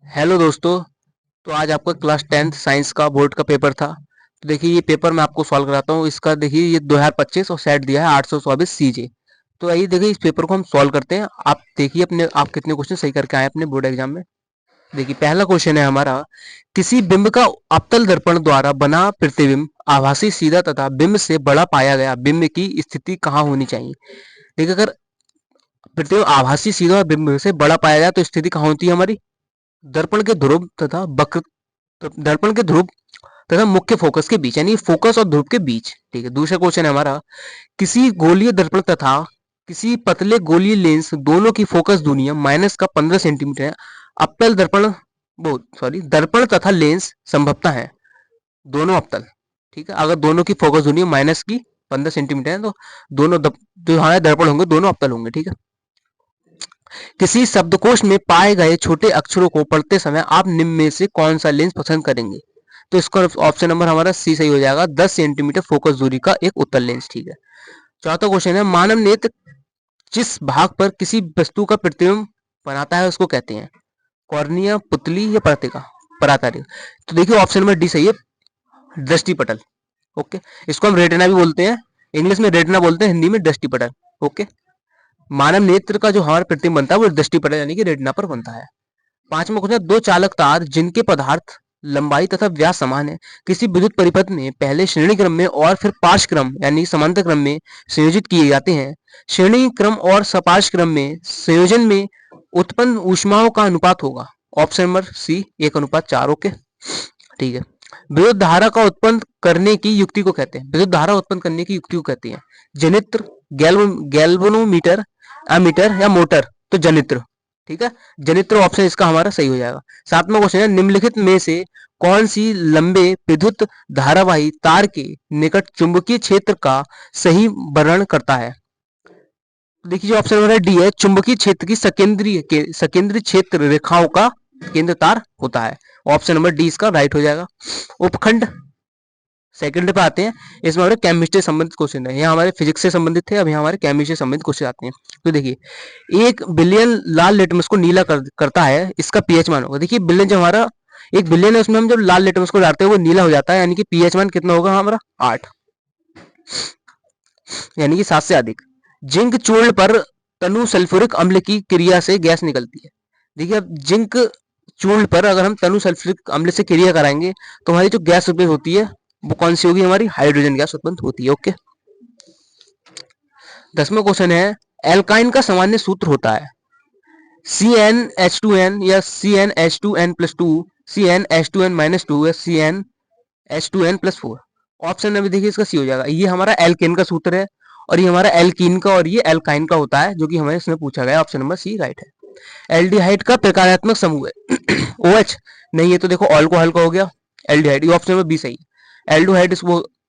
Hello दोस्तों। तो आज आपका क्लास 10th साइंस का बोर्ड का पेपर था। तो देखिए ये पेपर मैं आपको सॉल्व कराता हूँ। इसका देखिए ये 2025 और सेट दिया है 824 सीजे। तो आइए देखिए इस पेपर को हम सॉल्व करते हैं। आप देखिए अपने आप कितने क्वेश्चन सही करके आए अपने बोर्ड एग्जाम में। देखिए पहला क्वेश्चन है हमारा, किसी बिंब का अवतल दर्पण द्वारा बना प्रतिबिंब आभासी सीधा तथा बिंब से बड़ा पाया गया बिंब की स्थिति कहाँ होनी चाहिए। देखिए अगर प्रतिबिंब आभासी सीधा और बिंब से बड़ा पाया जाए तो स्थिति कहाँ होती है हमारी, दर्पण के ध्रुव तथा वक्र, दर्पण के ध्रुव तथा मुख्य फोकस के बीच, यानी फोकस और ध्रुव के बीच। ठीक है। दूसरा क्वेश्चन है हमारा, किसी गोलीय दर्पण तथा किसी पतले गोलीय लेंस दोनों की फोकस दूरियां माइनस का 15 सेंटीमीटर है। अवतल दर्पण, वो सॉरी, दर्पण तथा लेंस संभवतः है दोनों अवतल। ठीक है। अगर दोनों की फोकस दूरी माइनस की 15 सेंटीमीटर है तो दोनों जो हमारे दर्पण होंगे दोनों अवतल होंगे। ठीक है। किसी शब्दकोश में पाए गए छोटे अक्षरों को पढ़ते समय आप निम्न में से कौन सा लेंस पसंद करेंगे। तो इसका ऑप्शन नंबर हमारा सी सही हो जाएगा, 10 सेंटीमीटर फोकस दूरी का एक उत्तल लेंस। ठीक है। चौथा क्वेश्चन है, मानव नेत्र जिस भाग पर किसी वस्तु का प्रतिबिंब बनाता है उसको कहते हैं, कॉर्निया, पुतली या परातिका, परातारिक। तो देखिए ऑप्शन नंबर डी सही है, दृष्टि पटल। ओके। इसको हम रेटिना भी बोलते हैं, इंग्लिश में रेटिना बोलते हैं, हिंदी में दृष्टि पटल। ओके। मानव नेत्र का जो हमारा प्रतिबिंब बनता है वो दृष्टि पटल यानी कि रेटिना पर बनता है। पांचवा क्वेश्चन, दो चालक तार जिनके पदार्थ लंबाई तथा व्यास समान है किसी विद्युत परिपथ में पहले श्रेणी क्रम में और फिर पार्श्व क्रम यानी समांतर क्रम में संयोजित किए जाते हैं। श्रेणी क्रम और सपार्श्व क्रम में संयोजन में उत्पन्न ऊष्माओं का अनुपात होगा। Option number C 1:4। ओके। ठीक है। विद्युत धारा का उत्पन्न करने की युक्ति को कहते हैं, विद्युत धारा उत्पन्न करने की युक्ति को कहते हैं जनित्र, गैल्वेनोमीटर, अमीटर या मोटर। तो जनित्र। ठीक है। जनित्र ऑप्शन इसका हमारा सही हो जाएगा। सातवां क्वेश्चन है, निम्नलिखित में से कौन सी लंबे विद्युत धारावाही तार के निकट चुंबकीय क्षेत्र का सही वर्णन करता है। देखिए जो ऑप्शन नंबर डी है, चुंबकीय क्षेत्र की सकेंद्रीय क्षेत्र रेखाओं का केंद्र तार होता है। ऑप्शन नंबर डी इसका राइट हो जाएगा। उपखंड, सेकंड पे आते हैं। इसमें हमारे केमिस्ट्री से संबंधित क्वेश्चन है, यहाँ हमारे फिजिक्स से संबंधित थे, अब यहाँ हमारे केमिस्ट्री से संबंधित क्वेश्चन आते हैं। तो देखिए 1 बिलियन लाल लिटमस को नीला करता है, इसका पीएच मान होगा। देखिए बिलियन जो हमारा 1 बिलियन है उसमें हम जब लाल लिटमस को डालते हैं वो नीला हो जाता है, यानी कि पीएच मान कितना होगा हमारा 8, यानी कि 7 से अधिक। जिंक चूर्ण पर तनु सल्फ्यूरिक अम्ल की क्रिया से गैस निकलती है। देखिए अब जिंक चूर्ण पर अगर हम तनु सल्फ्यूरिक अम्ल से क्रिया कराएंगे तो हमारी जो गैस उत्पन्न होती है वो कौन सी होगी, हमारी हाइड्रोजन गैस उत्पन्न होती है। ओके। 10वां क्वेश्चन है, एल्काइन का सामान्य सूत्र होता है CnH2n या CnH2n+2, CnH2n-2 या CnH2n+4। ऑप्शन में देखिए इसका सी हो जाएगा। ये हमारा एल्केन का सूत्र है और ये हमारा एल्कीन का और ये एल्काइन का होता है, जो कि हमें इसमें पूछा गया। ऑप्शन नंबर सी राइट है। एल्डिहाइड का प्रकारात्मक समूह है OH नहीं, ये तो देखो अल्कोहल का हो गया। एल्डिहाइड, ये ऑप्शन नंबर बी सही है। एल्डिहाइड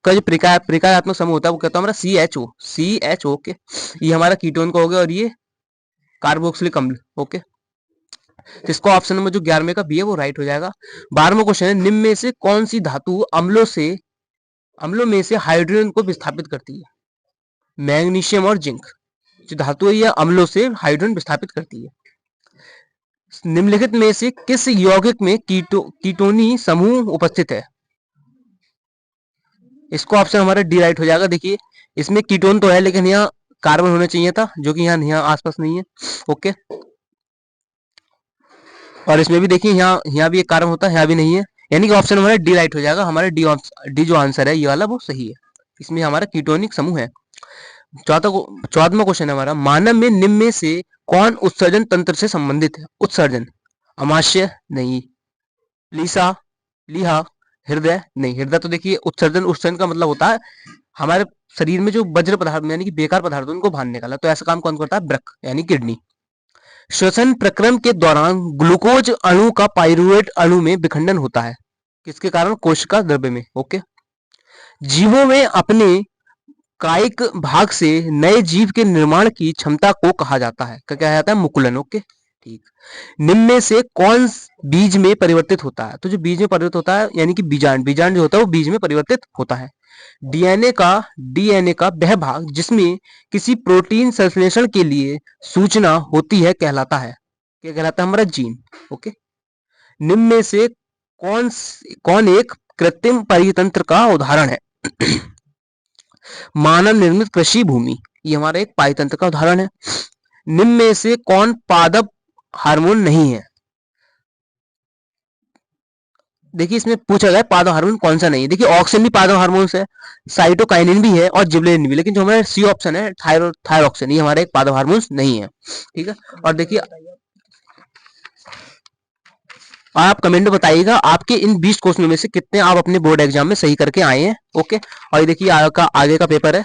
का जो प्रकारात्मक समूह होता है वो कहता है हमारा CHO के। ये हमारा कीटोन का हो गया और ये कार्बोक्सिलिक अम्ल। ओके। तो इसका ऑप्शन नंबर जो 11वें का बी है वो राइट हो जाएगा। 12वां क्वेश्चन है, निम्न में से कौन सी धातु अम्लों में से हाइड्रोजन को विस्थापित करती है। मैग्नीशियम और जिंक जो धातु है यह अम्लों से हाइड्रोजन विस्थापित करती है। निम्नलिखित में से किस यौगिक में कीटोनी समूह उपस्थित है। इसको ऑप्शन हमारा डी राइट हो जाएगा। देखिए इसमें कीटोन तो है लेकिन यहाँ कार्बन होना चाहिए था, जो कि यहाँ आसपास नहीं है। ओके। और इसमें भी देखिए यहाँ भी एक कार्बन होता है, यहाँ भी नहीं है, यानी कि ऑप्शन हमारा डी राइट हो जाएगा। हमारा डी जो आंसर है ये वाला वो सही है, इसमें हमारा कीटोनिक समूह है। 14वां क्वेश्चन है हमारा, मानव में निम्न में से कौन उत्सर्जन तंत्र से संबंधित है। उत्सर्जन, अमाशय नहीं, लीसा, लीहा, हृदय नहीं। हृदय तो देखिए उत्सर्जन का मतलब होता है हमारे शरीर में जो वज्र पदार्थ यानी कि बेकार पदार्थ उनको बाहर निकाला, तो ऐसा काम कौन करता है, वृक्क यानी किडनी। श्वसन प्रक्रम के दौरान ग्लूकोज अणु का पाइरुवेट अणु में विखंडन होता है, किसके कारण, कोशिका द्रव्य में। ओके। जीवों में अपने कायिक भाग से नए जीव के निर्माण की क्षमता को कहा जाता है, क्या कहा जाता है, मुकुलन। ओके। ठीक। निम्न में से कौन बीज में परिवर्तित होता है। तो जो बीज में परिवर्तित होता है यानी कि बीजांड जो होता है वो बीज में परिवर्तित होता है। डीएनए का वह भाग जिसमें किसी प्रोटीन संश्लेषण के लिए सूचना होती है कहलाता है, क्या कहलाता है, हमारा जीन। ओके। निम्न में से कौन एक कृत्रिम परितंत्र का उदाहरण है? मानव निर्मित कृषि भूमि, ये हमारा एक पारितंत्र का उदाहरण है। निम्न में से कौन पादप हार्मोन नहीं है? देखिए इसमें पूछा गया पादप हार्मोन कौन सा नहीं है। देखिए ऑक्सिन भी पादप हार्मोन है, साइटोकाइनिन भी है और जिबरेलिन भी, लेकिन जो हमारा सी ऑप्शन है थायरोक्सिन, ये हमारे एक पादप हार्मोन नहीं है। ठीक है, और देखिए आप कमेंट में बताइएगा आपके इन 20 क्वेश्चनों में से कितने आप अपने बोर्ड एग्जाम में सही करके आए हैं। ओके, और ये देखिए आगे का पेपर है।